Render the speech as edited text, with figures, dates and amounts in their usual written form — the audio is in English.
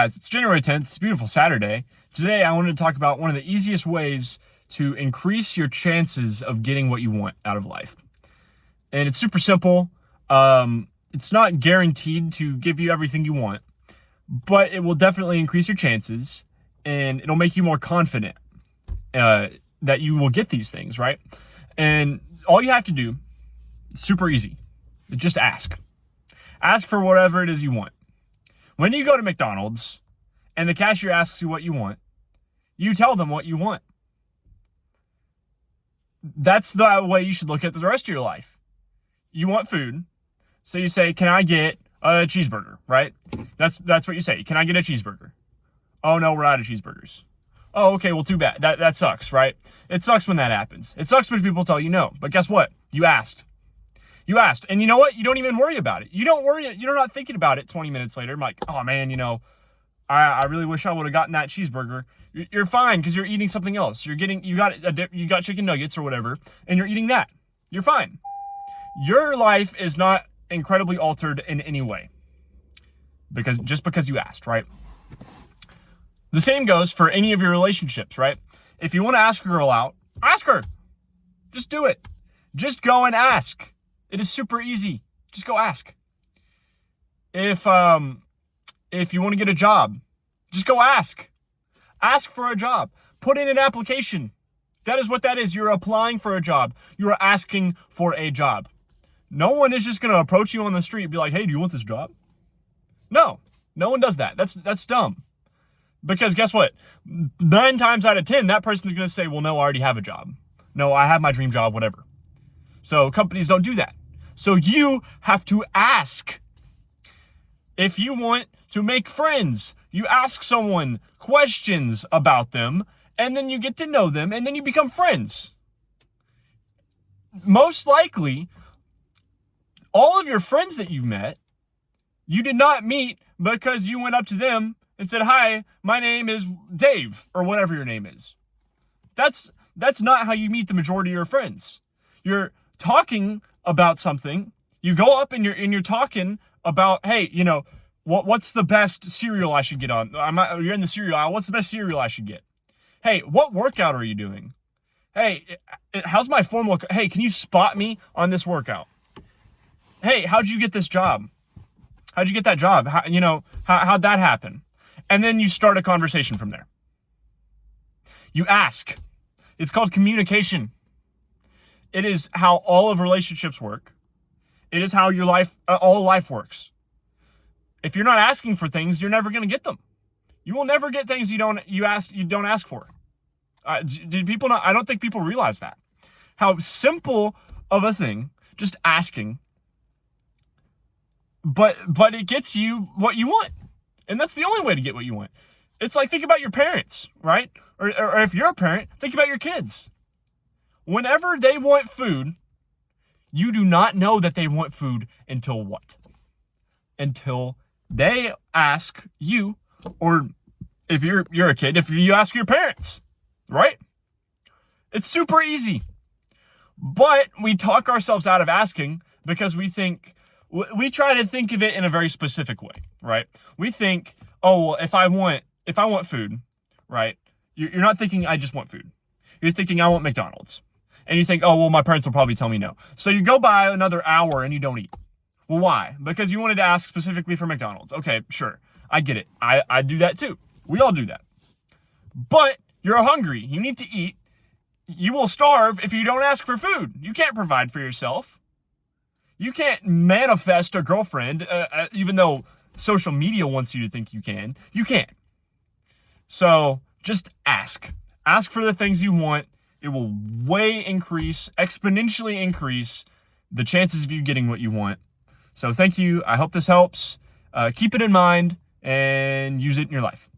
Guys, it's January 10th. It's a beautiful Saturday. Today, I wanted to talk about one of the easiest ways to increase your chances of getting what you want out of life. And it's super simple. It's not guaranteed to give you everything you want, but it will definitely increase your chances, and it'll make you more confident that you will get these things, right? And all you have to do, super easy, just ask. Ask for whatever it is you want. When you go to McDonald's and the cashier asks you what you want, you tell them what you want. That's the way you should look at the rest of your life. You want food, so you say, "Can I get a cheeseburger?" Right? That's what you say. "Can I get a cheeseburger?" "Oh no, we're out of cheeseburgers." "Oh, okay, well, too bad. That sucks, right?" It sucks when that happens. It sucks when people tell you no. But guess what? You asked. You asked. And you know what? You don't even worry about it. You're not thinking about it 20 minutes later. I'm like, "Oh man, I really wish I would have gotten that cheeseburger." You're fine because you're eating something else. You got chicken nuggets or whatever, and you're eating that. You're fine. Your life is not incredibly altered in any way because you asked, right? The same goes for any of your relationships, right? If you want to ask a girl out, ask her. Just do it. Just go and ask. It is super easy. Just go ask. If you want to get a job, just go ask. Ask for a job. Put in an application. That is what that is. You're applying for a job. You're asking for a job. No one is just going to approach you on the street and be like, "Hey, do you want this job?" No one does that. That's dumb. Because guess what? 9 times out of 10, that person is going to say, "Well, no, I already have a job. No, I have my dream job, whatever." So companies don't do that. So you have to ask. If you want to make friends, you ask someone questions about them, and then you get to know them, and then you become friends. Most likely, all of your friends that you've met, you did not meet because you went up to them and said, "Hi, my name is Dave," or whatever your name is. That's not how you meet the majority of your friends. You're talking about something. You go up and you're talking about, "Hey, what's the best cereal I should get on? You're in the cereal aisle. What's the best cereal I should get? Hey, what workout are you doing? Hey, how's my form look? Hey, can you spot me on this workout? Hey, how'd you get this job? How'd you get that job? How'd that happen?" And then you start a conversation from there. You ask. It's called communication. It is how all of relationships work. It is how your life, all life works. If you're not asking for things, you're never going to get them. You will never get things you don't ask for. Did people not? I don't think people realize that. How simple of a thing, just asking, but it gets you what you want. And that's the only way to get what you want. It's like, think about your parents, right? Or if you're a parent, think about your kids. Whenever they want food, you do not know that they want food until what? Until they ask you, or if you're a kid, if you ask your parents, right? It's super easy. But we talk ourselves out of asking because we try to think of it in a very specific way, right? We think, "Oh, well, if I want food," right? You're not thinking, "I just want food." You're thinking, "I want McDonald's." And you think, "Oh, well, my parents will probably tell me no." So you go by another hour and you don't eat. Well, why? Because you wanted to ask specifically for McDonald's. Okay, sure. I get it. I do that too. We all do that. But you're hungry. You need to eat. You will starve if you don't ask for food. You can't provide for yourself. You can't manifest a girlfriend, even though social media wants you to think you can. You can't. So just ask. Ask for the things you want. It will exponentially increase the chances of you getting what you want. So thank you. I hope this helps. Keep it in mind and use it in your life.